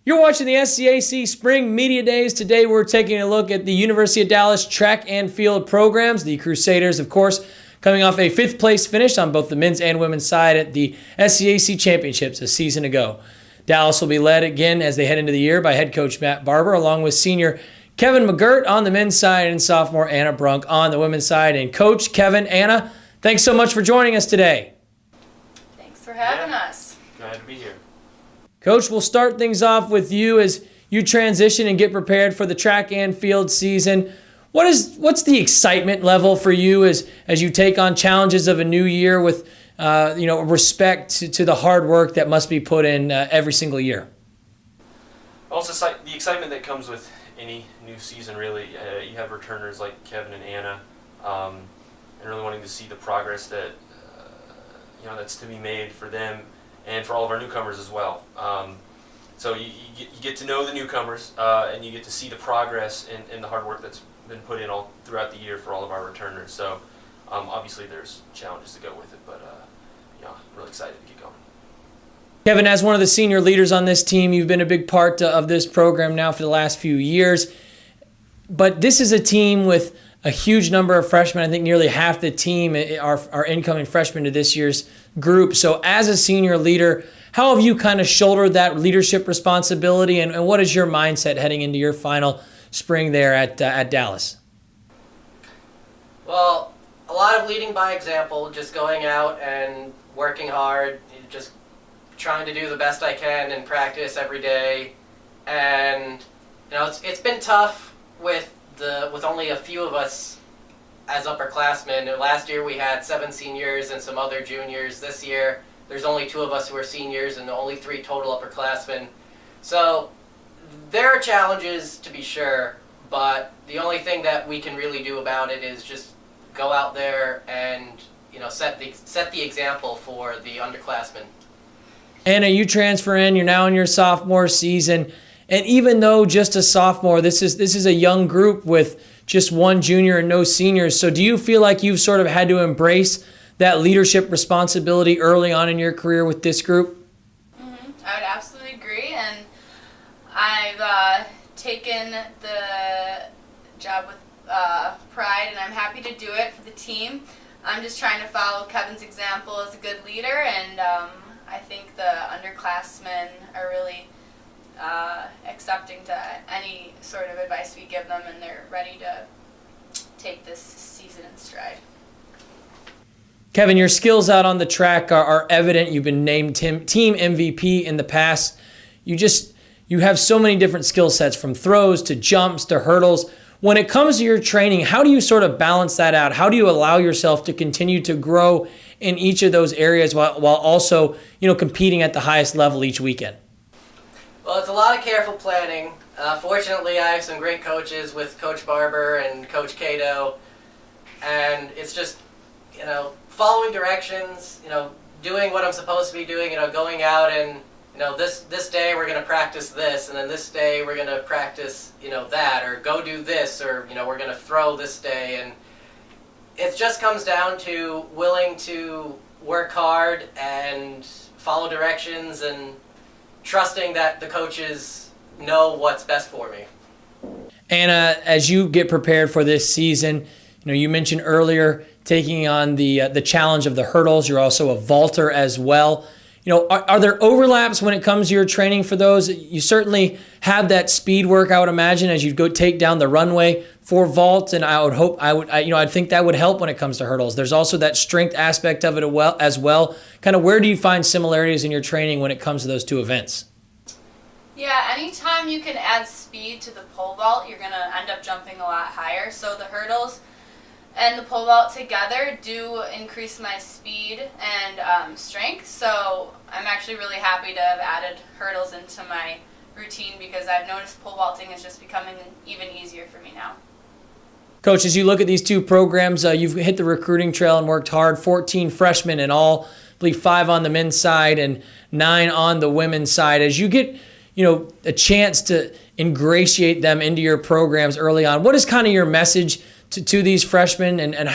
You're watching the SCAC Spring Media Days. Today we're taking a look at the University of Dallas track and field programs. The Crusaders, of course, coming off a 5th place finish on both the men's and women's side at the SCAC Championships a season ago. Dallas will be led again as they head into the year by head coach Matt Barber, along with senior Kevin McGuirk on the men's side and sophomore Anna Brunk on the women's side. And Coach, Kevin, Anna, thanks so much for joining us today. Thanks for having us. Glad to be here. Coach, we'll start things off with you as you transition and get prepared for the track and field season. What's the excitement level for you as you take on challenges of a new year with respect to the hard work that must be put in every single year? Also, the excitement that comes with any new season, really. You have returners like Kevin and Anna, and really wanting to see the progress that that's to be made for them and for all of our newcomers as well. So you get to know the newcomers, and you get to see the progress and the hard work that's been put in all throughout the year for all of our returners. So obviously there's challenges to go with it, but I'm really excited to get going. Kevin, as one of the senior leaders on this team, you've been a big part of this program now for the last few years. But this is a team with a huge number of freshmen. I think nearly half the team are incoming freshmen to this year's group. So as a senior leader, how have you kind of shouldered that leadership responsibility, and what is your mindset heading into your final spring there at Dallas? Well, a lot of leading by example, just going out and working hard, just trying to do the best I can in practice every day. And it's been tough with only a few of us as upperclassmen. Last year we had 7 seniors and some other juniors. This year there's only 2 of us who are seniors and only 3 total upperclassmen. So there are challenges, to be sure, but the only thing that we can really do about it is just go out there and set the example for the underclassmen. Anna, you transfer in. You're now in your sophomore season. And even though just a sophomore, this is a young group with just 1 junior and no seniors. So do you feel like you've sort of had to embrace that leadership responsibility early on in your career with this group? Mm-hmm. I would absolutely agree. And I've taken the job with pride, and I'm happy to do it for the team. I'm just trying to follow Kevin's example as a good leader, and I think the underclassmen are really accepting to any sort of advice we give them, and they're ready to take this season in stride. Kevin, your skills out on the track are evident. You've been named team MVP in the past. You have so many different skill sets, from throws to jumps to hurdles. When it comes to your training, how do you sort of balance that out? How do you allow yourself to continue to grow in each of those areas while also competing at the highest level each weekend? Well, it's a lot of careful planning. Fortunately, I have some great coaches with Coach Barber and Coach Cato, and it's just following directions, doing what I'm supposed to be doing, going out and this day we're going to practice this, and then this day we're going to practice that, or go do this, or we're going to throw this day. And it just comes down to willing to work hard and follow directions and trusting that the coaches know what's best for me. Anna, as you get prepared for this season, you mentioned earlier taking on the challenge of the hurdles. You're also a vaulter as well. Are there overlaps when it comes to your training for those? You certainly have that speed work, I would imagine, as you go take down the runway for vault, and I think that would help when it comes to hurdles. There's also that strength aspect of it as well. Kind of where do you find similarities in your training when it comes to those 2 events? Yeah, anytime you can add speed to the pole vault, you're going to end up jumping a lot higher. So the hurdles and the pole vault together do increase my speed and strength. So I'm actually really happy to have added hurdles into my routine, because I've noticed pole vaulting is just becoming even easier for me now. Coach, as you look at these 2 programs, you've hit the recruiting trail and worked hard. 14 freshmen in all, I believe 5 on the men's side and 9 on the women's side. As you get a chance to ingratiate them into your programs early on, what is kind of your message to these freshmen, and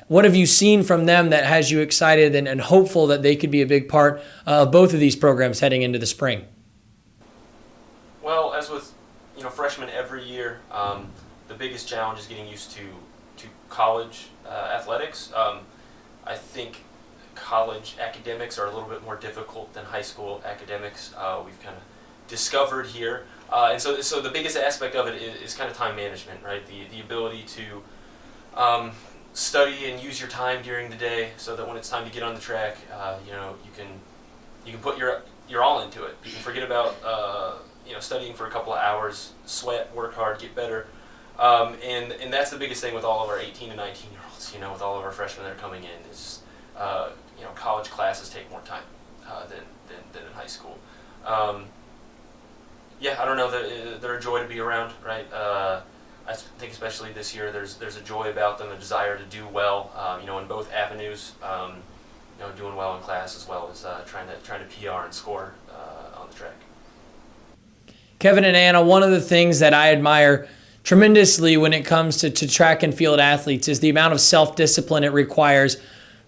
what have you seen from them that has you excited and hopeful that they could be a big part of both of these programs heading into the spring? Well, as with freshmen every year, the biggest challenge is getting used to college athletics. I think college academics are a little bit more difficult than high school academics. We've kind of discovered here, and so the biggest aspect of it is kind of time management, right? The ability to study and use your time during the day, so that when it's time to get on the track, you can put your all into it. You can forget about studying for a couple of hours, sweat, work hard, get better, and that's the biggest thing with all of our 18 to 19-year-olds. With all of our freshmen that are coming in, is college classes take more time than in high school. I don't know, they're a joy to be around, right? I think especially this year, there's a joy about them, a desire to do well, in both avenues, doing well in class as well as trying to PR and score on the track. Kevin and Anna, one of the things that I admire tremendously when it comes to track and field athletes is the amount of self-discipline it requires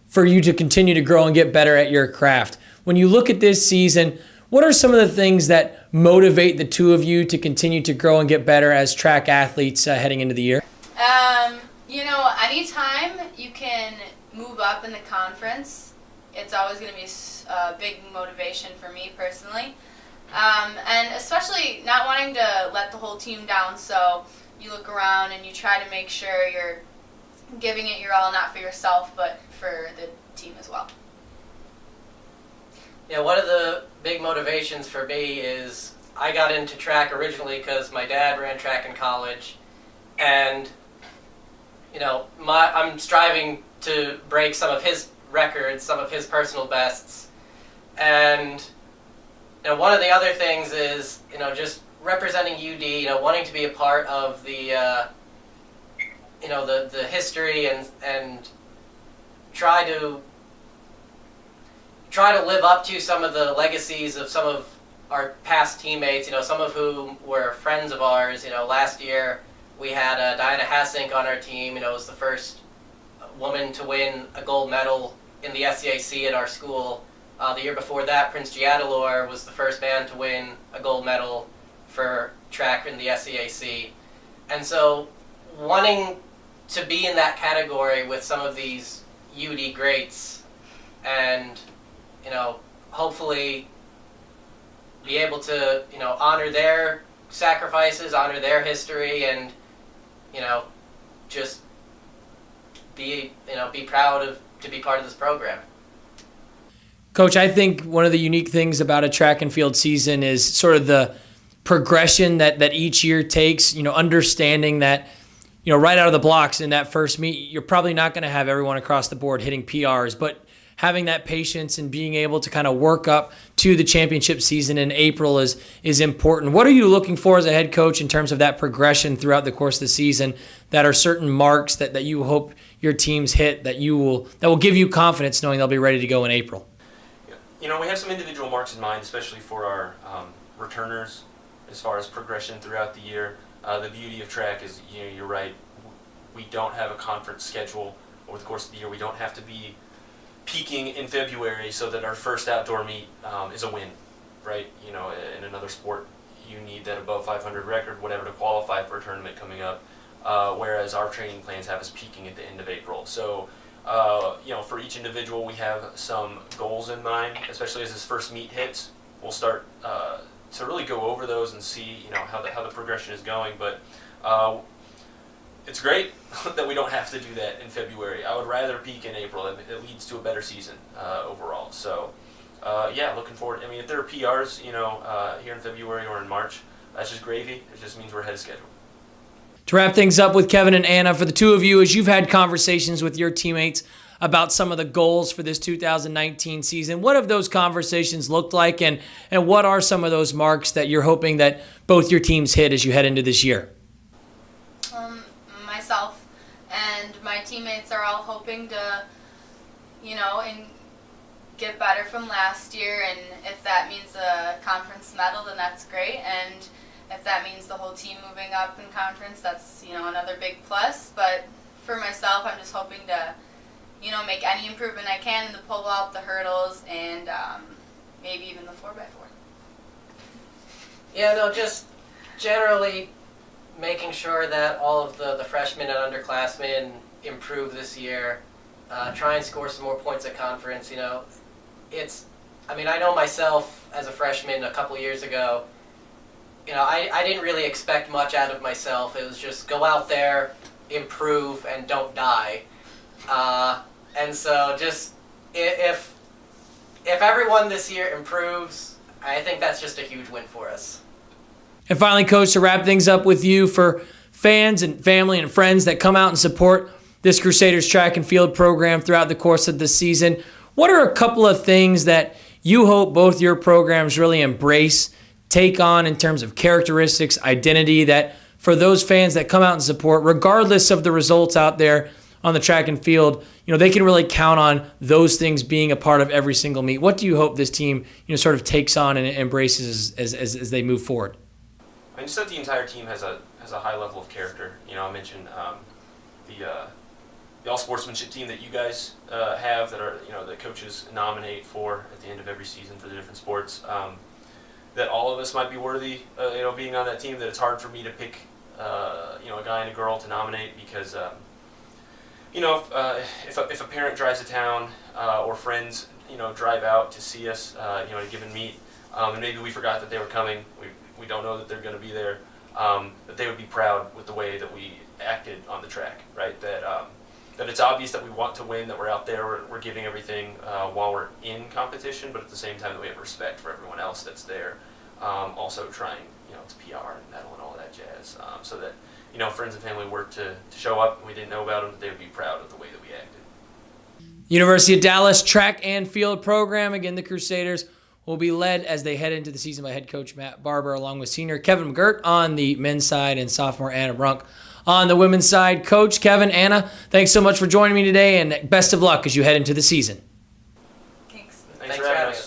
for you to continue to grow and get better at your craft. When you look at this season, what are some of the things that motivate the two of you to continue to grow and get better as track athletes heading into the year? Anytime you can move up in the conference, it's always going to be a big motivation for me personally. And especially not wanting to let the whole team down, so you look around and you try to make sure you're giving it your all, not for yourself, but for the team as well. Yeah, one of the big motivations for me is I got into track originally because my dad ran track in college, and I'm striving to break some of his records, some of his personal bests, and one of the other things is just representing UD, wanting to be a part of the the history and try to live up to some of the legacies of some of our past teammates, some of whom were friends of ours. Last year we had Diana Hassink on our team, was the first woman to win a gold medal in the SCAC at our school. The year before that, Prince Giadalor was the first man to win a gold medal for track in the SCAC. And so wanting to be in that category with some of these UD greats and, hopefully be able to, honor their sacrifices, honor their history, and, just be proud to be part of this program. Coach, I think one of the unique things about a track and field season is sort of the progression that each year takes, understanding that, right out of the blocks in that first meet, you're probably not going to have everyone across the board hitting PRs, but having that patience and being able to kind of work up to the championship season in April is important. What are you looking for as a head coach in terms of that progression throughout the course of the season, that are certain marks that you hope your teams hit that will give you confidence knowing they'll be ready to go in April? We have some individual marks in mind, especially for our returners, as far as progression throughout the year. The beauty of track is, you're right, we don't have a conference schedule over the course of the year. We don't have to be peaking in February so that our first outdoor meet is a win, right? In another sport, you need that above 500 record, whatever, to qualify for a tournament coming up, whereas our training plans have us peaking at the end of April. So, for each individual, we have some goals in mind, especially as this first meet hits. We'll start to really go over those and see, how the progression is going. But it's great that we don't have to do that in February. I would rather peak in April. It leads to a better season overall. So, looking forward. I mean, if there are PRs, here in February or in March, that's just gravy. It just means we're ahead of schedule. To wrap things up with Kevin and Anna, for the two of you, as you've had conversations with your teammates about some of the goals for this 2019 season, what have those conversations looked like, and what are some of those marks that you're hoping that both your teams hit as you head into this year? Myself and my teammates are all hoping to, and get better from last year, and if that means a conference medal, then that's great, and if that means the whole team moving up in conference, that's, another big plus. But for myself, I'm just hoping to, make any improvement I can in the pole vault, the hurdles, and maybe even the 4x4. Yeah, no, just generally making sure that all of the freshmen and underclassmen improve this year, try and score some more points at conference. You know, I know myself as a freshman a couple years ago, you know, I didn't really expect much out of myself. It was just go out there, improve, and don't die. And so just if everyone this year improves, I think that's just a huge win for us. And finally, Coach, to wrap things up with you, for fans and family and friends that come out and support this Crusaders track and field program throughout the course of the season, what are a couple of things that you hope both your programs really embrace, take on in terms of characteristics, identity, that for those fans that come out and support, regardless of the results out there on the track and field, you know, they can really count on those things being a part of every single meet? What do you hope this team, you know, sort of takes on and embraces as they move forward? I just that the entire team has a high level of character. You know, I mentioned the all sportsmanship team that you guys have, that are, you know, that coaches nominate for at the end of every season for the different sports. That all of us might be worthy, you know, being on that team. That it's hard for me to pick, you know, a guy and a girl to nominate because, you know, if a parent drives to town or friends, you know, drive out to see us, you know, at a given meet, and maybe we forgot that they were coming. We don't know that they're going to be there. That they would be proud with the way that we acted on the track, right? That it's obvious that we want to win, that we're out there, we're giving everything while we're in competition, but at the same time that we have respect for everyone else that's there. Also trying, you know, to PR and medal and all of that jazz, so that, you know, friends and family were to show up and we didn't know about them, that they would be proud of the way that we acted. University of Dallas track and field program. Again, the Crusaders will be led as they head into the season by head coach Matt Barber, along with senior Kevin McGuirk on the men's side and sophomore Anna Brunk on the women's side. Coach, Kevin, Anna, thanks so much for joining me today, and best of luck as you head into the season. Thanks. Thanks for having us.